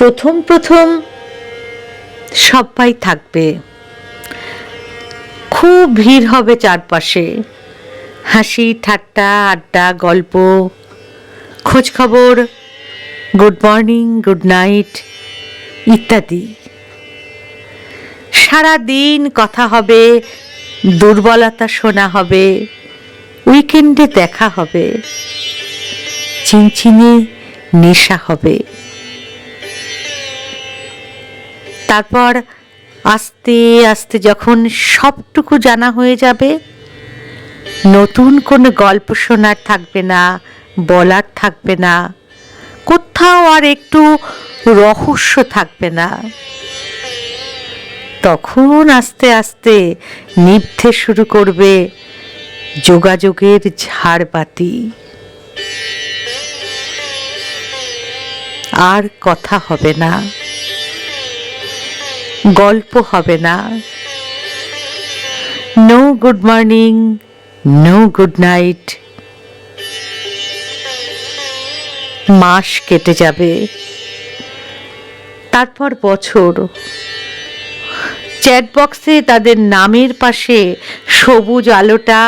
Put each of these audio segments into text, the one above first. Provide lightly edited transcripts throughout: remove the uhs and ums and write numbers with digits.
প্রথম প্রথম সবাই থাকবে, খুব ভিড় হবে চারপাশে, হাসি ঠাট্টা আড্ডা গল্প খোঁজ খবর, গুড মর্নিং গুড নাইট ইত্যাদি। সারা দিন কথা হবে, দুর্বলতা শোনা হবে, উইকেন্ডে দেখা হবে, চিনচিনে নেশা হবে। তারপর আস্তে আস্তে যখন সবটুকু জানা হয়ে যাবে, নতুন কোনো গল্প শোনার থাকবে না, বলার থাকবে না, কোথাও আর একটু রহস্য থাকবে না। তখন আস্তে আস্তে নিভতে শুরু করবে যোগাযোগের ঝাড়বাতি। আর কথা হবে না, গল্প হবে না, no good morning no good night. মাস কেটে যাবে, তারপর বছর। চ্যাট বক্সে তাদের নামের পাশে সবুজ আলোটা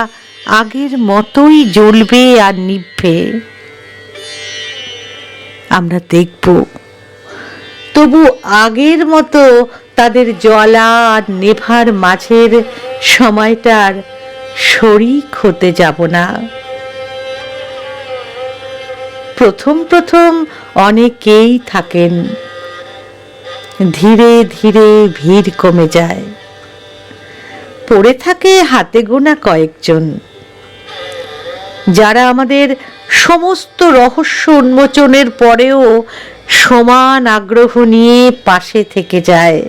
আগের মতোই জ্বলবে আর নিভবে। আমরা দেখব, তবু আগের মতো তাদের জ্বলা আর নেভার মাঝের সময়টার শরিক হতে যাব না। প্রথম প্রথম অনেকেই থাকেন, ধীরে ধীরে ভিড় কমে যায়, পড়ে থাকে হাতে গোনা কয়েকজন, যারা আমাদের সমস্ত রহস্য উন্মোচনের পরেও সমান আগ্রহ নিয়ে পাশে থেকে যায়।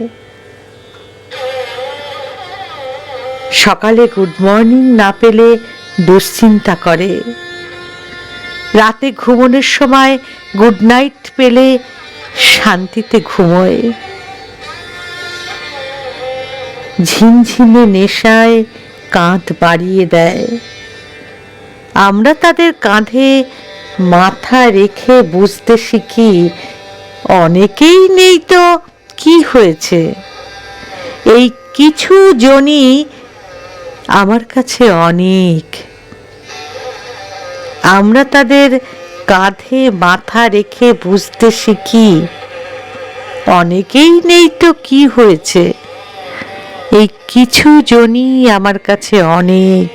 সকালে গুড মর্নিং না পেলে দুশ্চিন্তা করে, রাতে ঘুমানোর সময় গুড নাইট পেলে শান্তিতে ঘুমোয়। ঝিমঝিমে নেশায় কাঁধ বাড়িয়ে দেয়। আমরা তাদের কাঁধে মাথা রেখে বুঝতে শিখি, অনেকেই নেই তো কি হয়েছে, এই কিছু জনই আমার কাছে অনেক। আমরা তাদের কাঁধে মাথা রেখে বুঝতে শিখি, অনেকেই নেই তো কি হয়েছে, এই কিছু জনই আমার কাছে অনেক।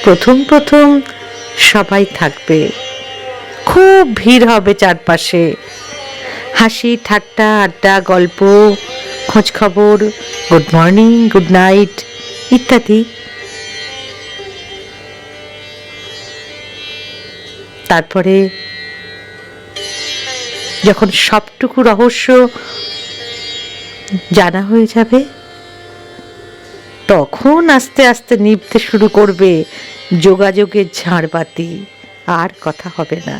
প্রথম প্রথম সবাই থাকবে, খুব ভিড় হবে চারপাশে, হাসি ঠাট্টা আড্ডা গল্প খোঁজ খবর, গুড মর্নিং গুড নাইট ইত্যাদি। তারপরে যখন সবটুকু রহস্য জানা হয়ে যাবে, তখন আস্তে আস্তে নিভতে শুরু করবে যোগাযোগের ঝাড়বাতি। আর কথা হবে না।